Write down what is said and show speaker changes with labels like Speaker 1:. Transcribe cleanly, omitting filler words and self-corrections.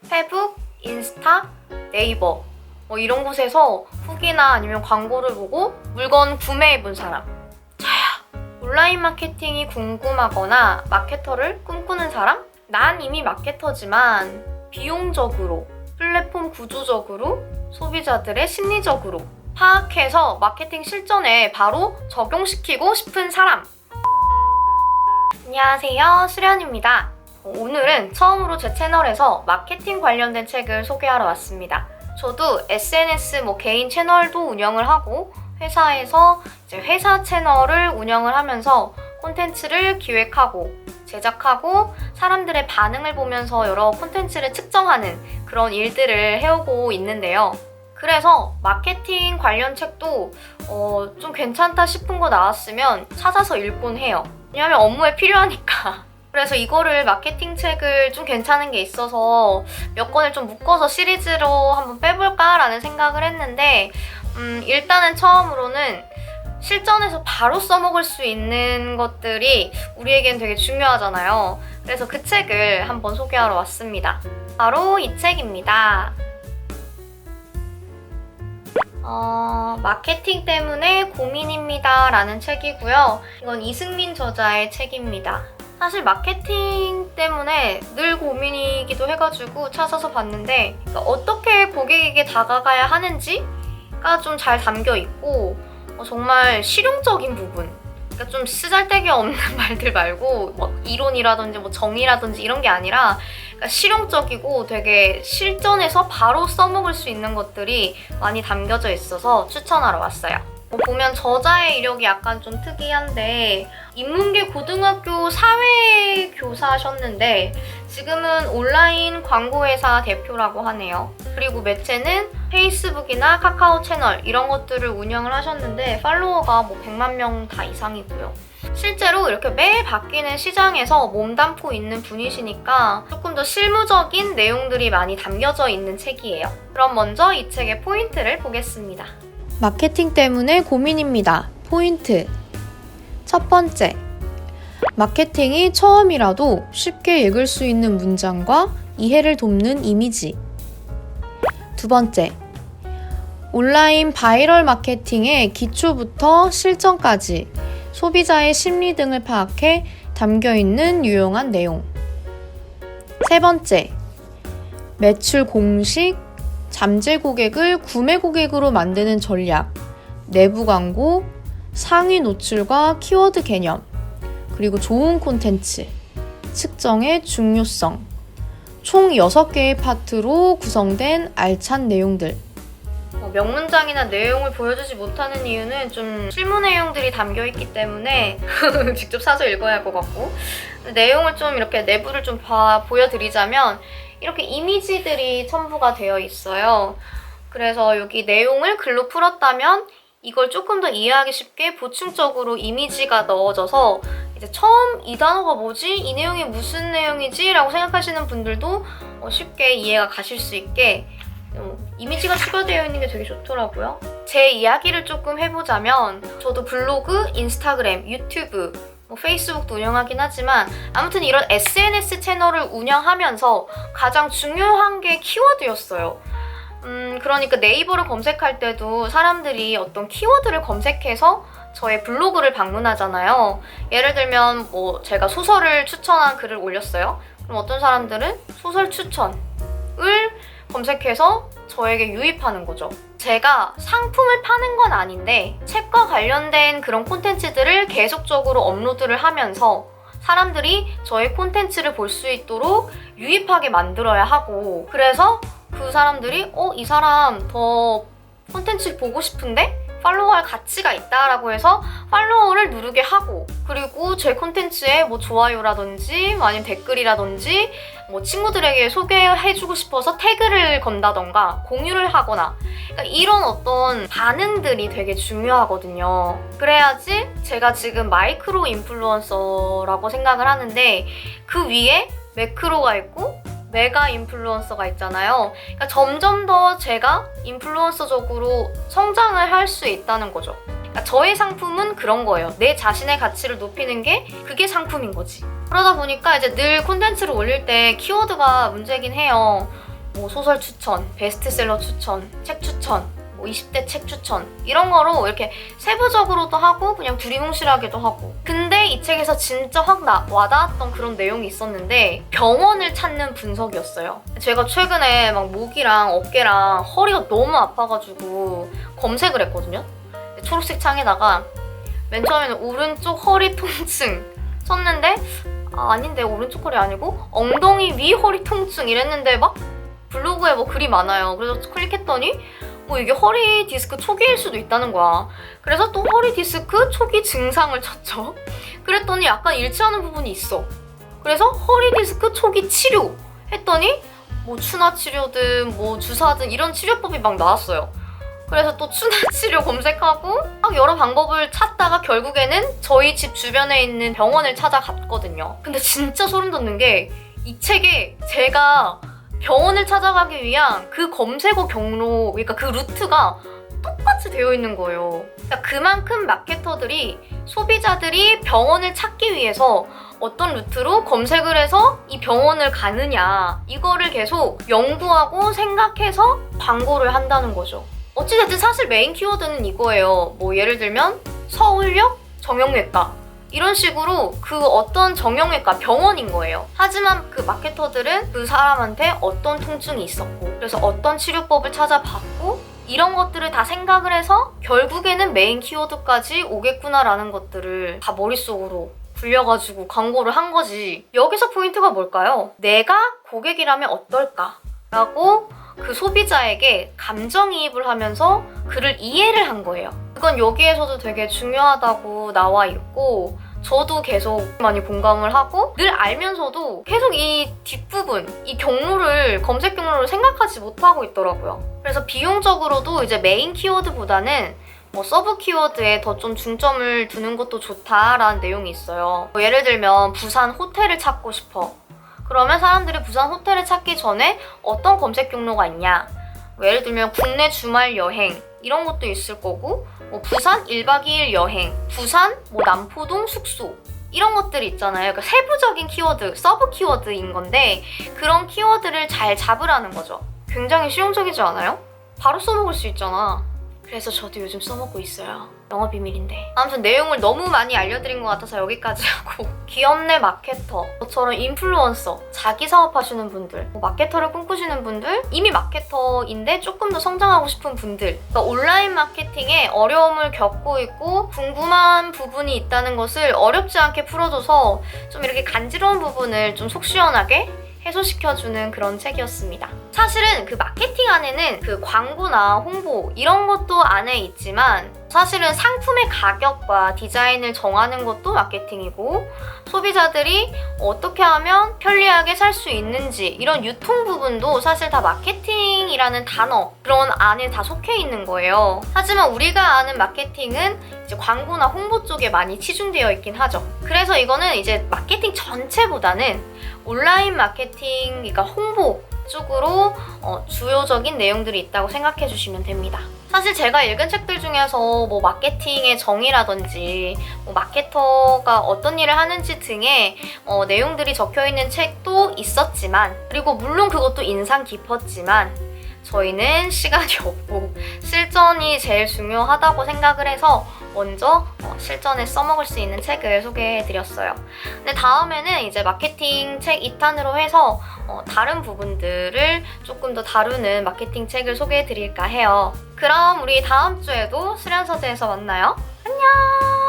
Speaker 1: 페북, 인스타, 네이버 이런 곳에서 후기나 아니면 광고를 보고 물건 구매해본 사람. 저야. 온라인 마케팅이 궁금하거나 마케터를 꿈꾸는 사람? 난 이미 마케터지만 비용적으로, 플랫폼 구조적으로, 소비자들의 심리적으로 파악해서 마케팅 실전에 바로 적용시키고 싶은 사람. 안녕하세요, 수련입니다. 오늘은 처음으로 제 채널에서 마케팅 관련된 책을 소개하러 왔습니다. 저도 SNS 개인 채널도 운영을 하고 회사에서 이제 회사 채널을 운영을 하면서 콘텐츠를 기획하고 제작하고 사람들의 반응을 보면서 여러 콘텐츠를 측정하는 그런 일들을 해오고 있는데요. 그래서 마케팅 관련 책도 좀 괜찮다 싶은 거 나왔으면 찾아서 읽곤 해요. 왜냐하면 업무에 필요하니까. 그래서 이거를 마케팅 책을 좀 괜찮은 게 있어서 몇 권을 좀 묶어서 시리즈로 한번 빼볼까라는 생각을 했는데 일단은 처음으로는 실전에서 바로 써먹을 수 있는 것들이 우리에겐 되게 중요하잖아요. 그래서 그 책을 한번 소개하러 왔습니다. 바로 이 책입니다. 마케팅 때문에 고민입니다 라는 책이고요. 이건 이승민 저자의 책입니다. 사실 마케팅 때문에 늘 고민이기도 해가지고 찾아서 봤는데 어떻게 고객에게 다가가야 하는지가 좀 잘 담겨 있고 정말 실용적인 부분, 그러니까 좀 쓰잘데기 없는 말들 말고 이론이라든지 정의라든지 이런 게 아니라 그러니까 실용적이고 되게 실전에서 바로 써먹을 수 있는 것들이 많이 담겨져 있어서 추천하러 왔어요. 보면 저자의 이력이 약간 좀 특이한데 인문계 고등학교 사회교사셨는데 지금은 온라인 광고회사 대표라고 하네요. 그리고 매체는 페이스북이나 카카오 채널 이런 것들을 운영을 하셨는데 팔로워가 100만 명 다 이상이고요. 실제로 이렇게 매일 바뀌는 시장에서 몸담고 있는 분이시니까 조금 더 실무적인 내용들이 많이 담겨져 있는 책이에요. 그럼 먼저 이 책의 포인트를 보겠습니다. 마케팅 때문에 고민입니다. 포인트. 첫 번째. 마케팅이 처음이라도 쉽게 읽을 수 있는 문장과 이해를 돕는 이미지. 두 번째. 온라인 바이럴 마케팅의 기초부터 실전까지 소비자의 심리 등을 파악해 담겨있는 유용한 내용. 세 번째. 매출 공식, 잠재 고객을 구매 고객으로 만드는 전략, 내부 광고, 상위 노출과 키워드 개념, 그리고 좋은 콘텐츠, 측정의 중요성, 총 6개의 파트로 구성된 알찬 내용들. 명문장이나 내용을 보여주지 못하는 이유는 좀 실무 내용들이 담겨있기 때문에 직접 사서 읽어야 할 것 같고, 내용을 좀 이렇게 내부를 좀 보여드리자면 이렇게 이미지들이 첨부가 되어 있어요. 그래서 여기 내용을 글로 풀었다면 이걸 조금 더 이해하기 쉽게 보충적으로 이미지가 넣어져서 이제 처음 이 단어가 뭐지? 이 내용이 무슨 내용이지? 라고 생각하시는 분들도 쉽게 이해가 가실 수 있게 이미지가 추가되어 있는 게 되게 좋더라고요. 제 이야기를 조금 해보자면 저도 블로그, 인스타그램, 유튜브, 페이스북도 운영하긴 하지만 아무튼 이런 SNS 채널을 운영하면서 가장 중요한 게 키워드였어요. 그러니까 네이버를 검색할 때도 사람들이 어떤 키워드를 검색해서 저의 블로그를 방문하잖아요. 예를 들면 제가 소설을 추천한 글을 올렸어요. 그럼 어떤 사람들은 소설 추천을 검색해서 저에게 유입하는 거죠. 제가 상품을 파는 건 아닌데 책과 관련된 그런 콘텐츠들을 계속적으로 업로드를 하면서 사람들이 저의 콘텐츠를 볼 수 있도록 유입하게 만들어야 하고, 그래서 그 사람들이 이 사람 더 콘텐츠를 보고 싶은데? 팔로워할 가치가 있다라고 해서 팔로워를 누르게 하고, 그리고 제 콘텐츠에 좋아요라든지 아니면 댓글이라든지 친구들에게 소개해주고 싶어서 태그를 건다던가 공유를 하거나, 그러니까 이런 어떤 반응들이 되게 중요하거든요. 그래야지 제가 지금 마이크로 인플루언서라고 생각을 하는데 그 위에 매크로가 있고 메가 인플루언서가 있잖아요. 그러니까 점점 더 제가 인플루언서적으로 성장을 할 수 있다는 거죠. 그러니까 저의 상품은 그런 거예요. 내 자신의 가치를 높이는 게 그게 상품인 거지. 그러다 보니까 이제 늘 콘텐츠를 올릴 때 키워드가 문제긴 해요. 뭐 소설 추천, 베스트셀러 추천, 책 추천, 뭐 20대 책 추천 이런 거로 이렇게 세부적으로도 하고 그냥 두리뭉실하게도 하고. 근데 이 책에서 진짜 확 와닿았던 그런 내용이 있었는데 병원을 찾는 분석이었어요. 제가 최근에 막 목이랑 어깨랑 허리가 너무 아파가지고 검색을 했거든요. 초록색 창에다가 맨 처음에는 오른쪽 허리 통증 쳤는데 아닌데 오른쪽 허리 아니고 엉덩이 위 허리 통증 이랬는데 막 블로그에 뭐 글이 많아요. 그래서 클릭했더니 뭐 이게 허리 디스크 초기일 수도 있다는 거야. 그래서 또 허리 디스크 초기 증상을 쳤죠. 그랬더니 약간 일치하는 부분이 있어. 그래서 허리 디스크 초기 치료 했더니 뭐 추나 치료든 뭐 주사든 이런 치료법이 막 나왔어요. 그래서 또 추나 치료 검색하고 막 여러 방법을 찾다가 결국에는 저희 집 주변에 있는 병원을 찾아갔거든요. 근데 진짜 소름 돋는 게 이 책에 제가 병원을 찾아가기 위한 그 검색어 경로, 그러니까 그 루트가 똑같이 되어 있는 거예요. 그러니까 그만큼 마케터들이 소비자들이 병원을 찾기 위해서 어떤 루트로 검색을 해서 이 병원을 가느냐 이거를 계속 연구하고 생각해서 광고를 한다는 거죠. 어찌됐든 사실 메인 키워드는 이거예요. 뭐 예를 들면 서울역 정형외과 이런 식으로 그 어떤 정형외과 병원인 거예요. 하지만 그 마케터들은 그 사람한테 어떤 통증이 있었고 그래서 어떤 치료법을 찾아봤고 이런 것들을 다 생각을 해서 결국에는 메인 키워드까지 오겠구나라는 것들을 다 머릿속으로 굴려가지고 광고를 한 거지. 여기서 포인트가 뭘까요? 내가 고객이라면 어떨까? 라고 그 소비자에게 감정이입을 하면서 그를 이해를 한 거예요. 그건 여기에서도 되게 중요하다고 나와 있고 저도 계속 많이 공감을 하고 늘 알면서도 계속 이 뒷부분, 이 경로를 검색 경로를 생각하지 못하고 있더라고요. 그래서 비용적으로도 이제 메인 키워드보다는 뭐 서브 키워드에 더 좀 중점을 두는 것도 좋다라는 내용이 있어요. 뭐 예를 들면 부산 호텔을 찾고 싶어. 그러면 사람들이 부산 호텔을 찾기 전에 어떤 검색 경로가 있냐? 뭐 예를 들면 국내 주말 여행 이런 것도 있을 거고 뭐 부산 1박 2일 여행, 부산 뭐 남포동 숙소 이런 것들이 있잖아요. 그러니까 세부적인 키워드, 서브 키워드인 건데 그런 키워드를 잘 잡으라는 거죠. 굉장히 실용적이지 않아요? 바로 써먹을 수 있잖아. 그래서 저도 요즘 써먹고 있어요. 영업 비밀인데. 아무튼 내용을 너무 많이 알려드린 것 같아서 여기까지 하고 기업내 마케터, 저처럼 인플루언서, 자기 사업하시는 분들, 뭐 마케터를 꿈꾸시는 분들, 이미 마케터인데 조금 더 성장하고 싶은 분들, 그러니까 온라인 마케팅에 어려움을 겪고 있고 궁금한 부분이 있다는 것을 어렵지 않게 풀어줘서 좀 이렇게 간지러운 부분을 좀 속 시원하게 해소시켜주는 그런 책이었습니다. 사실은 그 마케팅 안에는 그 광고나 홍보 이런 것도 안에 있지만 사실은 상품의 가격과 디자인을 정하는 것도 마케팅이고 소비자들이 어떻게 하면 편리하게 살 수 있는지 이런 유통 부분도 사실 다 마케팅이라는 단어 그런 안에 다 속해 있는 거예요. 하지만 우리가 아는 마케팅은 이제 광고나 홍보 쪽에 많이 치중되어 있긴 하죠. 그래서 이거는 이제 마케팅 전체보다는 온라인 마케팅, 그러니까 홍보 쪽으로 주요적인 내용들이 있다고 생각해 주시면 됩니다. 사실 제가 읽은 책들 중에서 뭐 마케팅의 정의라든지 뭐 마케터가 어떤 일을 하는지 등의 내용들이 적혀있는 책도 있었지만 그리고 물론 그것도 인상 깊었지만 저희는 시간이 없고 실전이 제일 중요하다고 생각을 해서 먼저 실전에 써먹을 수 있는 책을 소개해드렸어요. 근데 다음에는 이제 마케팅 책 2탄으로 해서 다른 부분들을 조금 더 다루는 마케팅 책을 소개해드릴까 해요. 그럼 우리 다음 주에도 수련서재에서 만나요. 안녕!